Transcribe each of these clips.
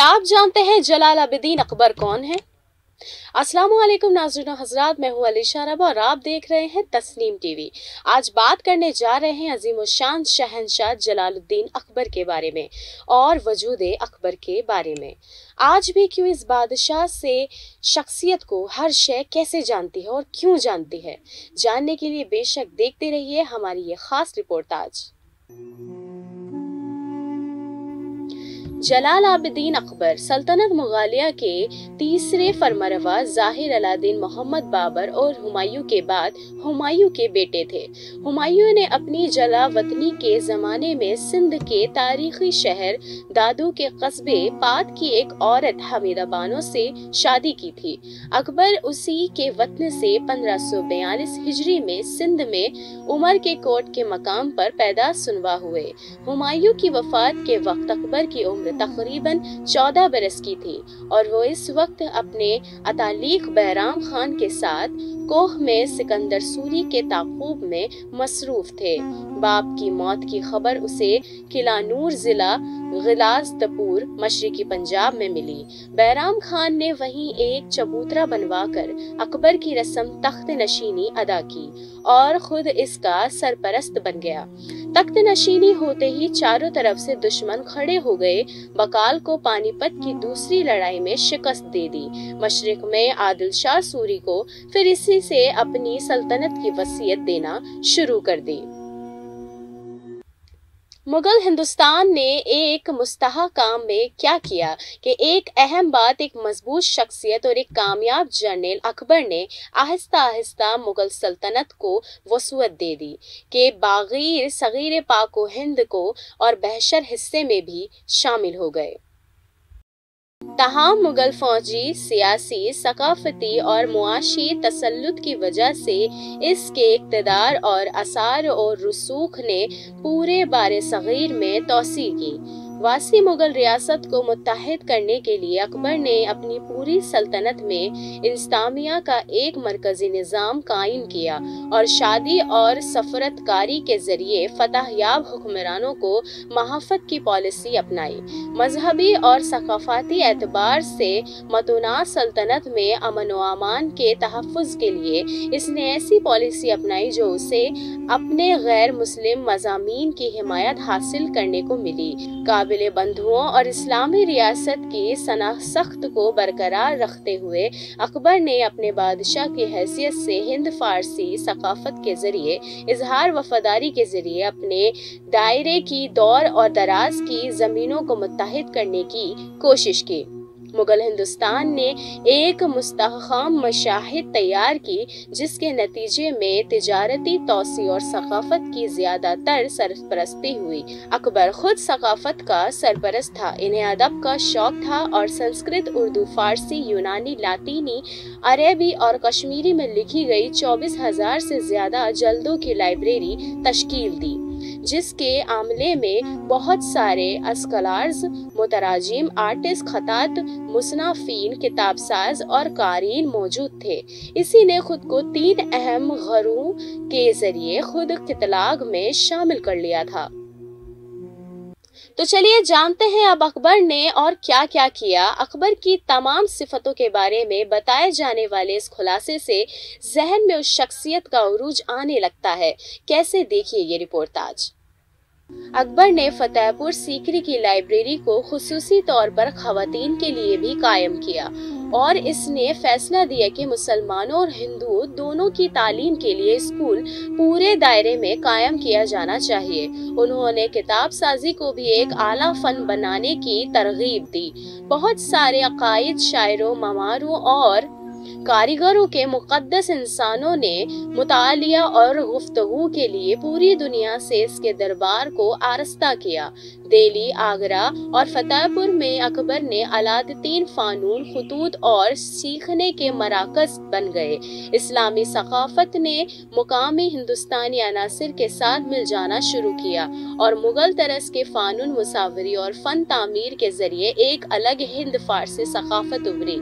क्या आप जानते हैं जलालुद्दीन अकबर कौन है? अस्सलाम वालेकुम नाज़रीन हज़रात, मैं हूँ अलीशा रबा और आप देख रहे हैं तस्नीम टीवी। आज बात करने जा रहे हैं अजीमुशान शहंशाह जलालुद्दीन अकबर के बारे में और वजूद अकबर के बारे में। आज भी क्यों इस बादशाह से शख्सियत को हर शय कैसे जानती है और क्यों जानती है, जानने के लिए बेशक देखते रहिए हमारी ये खास रिपोर्टाज। जलालुद्दीन अकबर सल्तनत मुगलिया के तीसरे फरमारवा ज़ाहिर अलादीन मोहम्मद बाबर और हुमायूं के बाद हुमायूं के बेटे थे। हुमायूं ने अपनी जलावतनी के ज़माने में सिंध के तारीखी शहर दादू के कस्बे पात की एक औरत हमीदा बानो से शादी की थी। अकबर उसी के वतन से 1542 हिजरी में सिंध में उमर के कोट के मकाम पर पैदा सुनवा हुए। हुमायूं की वफात के वक्त अकबर की उम्र तकरीबन 14 बरस की थी और वो इस वक्त अपने अतालिक बैराम खान के साथ कोह में सिकंदर सूरी के ताक़ूब में मसरूफ थे। बाप की मौत की खबर उसे किलानूर जिला गिलासदपुर मशरिकी पंजाब में मिली। बैराम खान ने वहीं एक चबूतरा बनवाकर अकबर की रस्म तख्त नशीनी अदा की और खुद इसका सरपरस्त बन गया। तख्त नशीनी होते ही चारों तरफ से दुश्मन खड़े हो गए। बकाल को पानीपत की दूसरी लड़ाई में शिकस्त दे दी। मशरिक में आदिल शाह सूरी को फिर इसी से अपनी सल्तनत की वसीयत देना शुरू कर दी। मुगल हिंदुस्तान ने एक मुस्तहा काम में क्या किया कि एक अहम बात, एक मजबूत शख्सियत और एक कामयाब जर्नल अकबर ने आहिस्ता आहिस्ता मुगल सल्तनत को वसूयत दे दी कि बागीर सगीर पाको हिंद को और बहशर हिस्से में भी शामिल हो गए। तहाम मुगल फौजी, सियासी, सकाफती और मुआशी तसल्लुत की वजह से इसके इक़्तिदार और असार और रसूख ने पूरे बारे सगीर में तोसी की। वासी मुगल रियासत को मुत्तहिद करने के लिए अकबर ने अपनी पूरी सल्तनत में इंतज़ामिया का एक मरकजी निज़ाम कायम किया और शादी और सफरतकारी के जरिए फतहयाब हुक्मरानों को महाफत की पॉलिसी अपनाई। मजहबी और सकाफती एतबार से मतुना सल्तनत में अमन व अमान के तहफ़्फ़ुज़ के लिए इसने ऐसी पॉलिसी अपनाई जो उसे अपने गैर मुस्लिम मज़ामीन की हिमायत हासिल करने को मिली। काबिल बंधुओं और इस्लामी रियासत की सख्त को बरकरार रखते हुए अकबर ने अपने बादशाह की हैसियत से हिंद फारसी सकाफत के जरिए इजहार वफादारी के जरिए अपने दायरे की दौर और दराज की जमीनों को मुत्तहिद करने की कोशिश की। मुगल हिंदुस्तान ने एक मुस्तहकम मशाहिद तैयार की जिसके नतीजे में तिजारती तोसी और सकाफत की ज्यादातर सरपरस्ती हुई। अकबर खुद सकाफत का सरपरस्त था। इन्हें अदब का शौक था और संस्कृत, उर्दू, फारसी, यूनानी, लातीनी, अरबी और कश्मीरी में लिखी गई 24,000 से ज्यादा जल्दों की लाइब्रेरी तश्कील दी, जिसके आमले में बहुत सारे अस्कलार्स, मुतराजिम, आर्टिस्ट, खतात, मुसन्निफीन, किताबसाज और कारीन मौजूद थे। इसी ने खुद को 3 अहम गरों के जरिए खुद कितलाग में शामिल कर लिया था। तो चलिए जानते हैं अब अकबर ने और क्या क्या किया। अकबर की तमाम सिफतों के बारे में बताए जाने वाले इस खुलासे से जहन में उस शख्सियत का उरूज आने लगता है। कैसे, देखिए ये रिपोर्ट आज। अकबर ने फतेहपुर सीकरी की लाइब्रेरी को खुसूसी तौर पर खवातीन के लिए भी कायम किया और इसने फैसला दिया कि मुसलमानों और हिंदू दोनों की तालीम के लिए स्कूल पूरे दायरे में कायम किया जाना चाहिए। उन्होंने किताब साजी को भी एक आला फन बनाने की तरगीब दी। बहुत सारे अकायद, शायरों, ममारों और कारीगरों के मुक़द्दस इंसानों ने मुतालिया और गुफ्तगू के लिए पूरी दुनिया से इसके दरबार को आरस्ता किया। दिल्ली, आगरा और फतेहपुर में अकबर ने अलादतीन फ़ानून, खुतूत और सीखने के मराकज़ बन गए। इस्लामी सकाफत ने मुकामी हिंदुस्तानी अनासिर के साथ मिल जाना शुरू किया और मुगल तरस के फ़ानून, मुसावरी और फ़न तामीर के जरिए एक अलग हिंद फारसी सकाफत उभरी।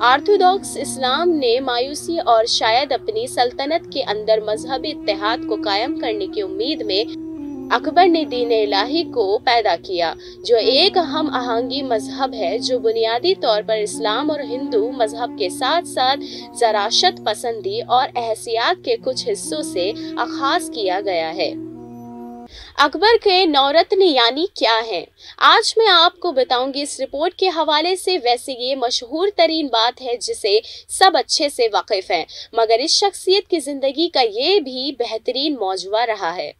ऑर्थोडॉक्स इस्लाम ने मायूसी और शायद अपनी सल्तनत के अंदर मजहबी इत्तेहाद को कायम करने की उम्मीद में अकबर ने दीन इलाही को पैदा किया, जो एक हम आहंगी मजहब है जो बुनियादी तौर पर इस्लाम और हिंदू मजहब के साथ साथ ज़राशत पसंदी और एहसियात के कुछ हिस्सों से अखाज किया गया है। अकबर के नौरत्न यानी क्या हैं? आज मैं आपको बताऊंगी इस रिपोर्ट के हवाले से। वैसे ये मशहूर तरीन बात है जिसे सब अच्छे से वाकिफ हैं, मगर इस शख्सियत की जिंदगी का ये भी बेहतरीन मौजूआ रहा है।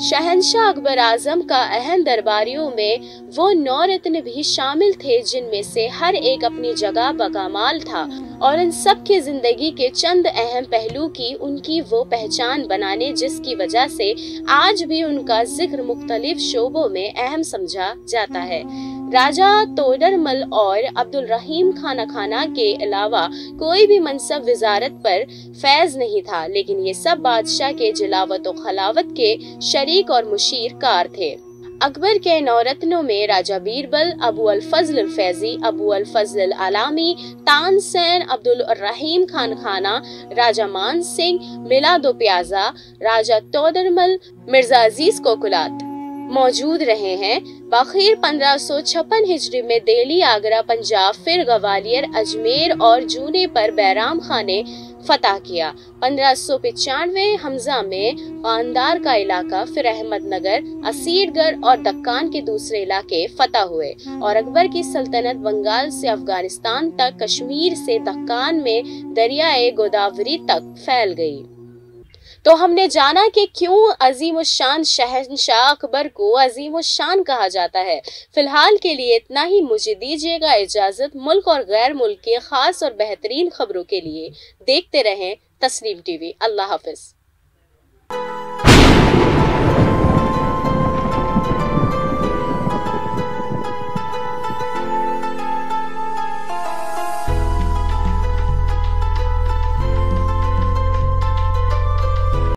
शहंशाह अकबर आजम का अहम दरबारियों में वो 9 रत्न भी शामिल थे, जिनमें से हर एक अपनी जगह बकमाल था और इन सब की जिंदगी के चंद अहम पहलू की उनकी वो पहचान बनाने जिसकी वजह से आज भी उनका जिक्र मुख्तलिफ शोबों में अहम समझा जाता है। राजा तोडरमल और अब्दुल रहीम खाना के अलावा कोई भी मनसब वजारत पर फैज नहीं था, लेकिन ये सब बादशाह के जलावत और खलावत के शरीक और मुशीर कार थे। अकबर के नौरत्नों में राजा बीरबल, अबू अल फजल फैजी, अबू अल फजल आलामी, तानसेन, अब्दुल रहीम खाना, राजा मान सिंह, मिलादो प्याजा, राजा तोडरमल, मिर्जा अजीज कोकुलात मौजूद रहे हैं। बाखिर 1556 हिजरी में दिल्ली, आगरा, पंजाब, फिर ग्वालियर, अजमेर और जूने पर बैराम खान ने फतह किया। 1595 हमजा में पानदार का इलाका, फिर अहमदनगर, असीरगढ़ और दक्कान के दूसरे इलाके फतह हुए और अकबर की सल्तनत बंगाल से अफगानिस्तान तक, कश्मीर से दक्कान में दरियाए गोदावरी तक फैल गई। तो हमने जाना कि क्यों अजीमुशान शहंशाह अकबर को अजीमुशान कहा जाता है। फिलहाल के लिए इतना ही। मुझे दीजिएगा इजाजत। मुल्क और गैर मुल्क के खास और बेहतरीन खबरों के लिए देखते रहें तस्नीम टीवी। अल्लाह हाफिज।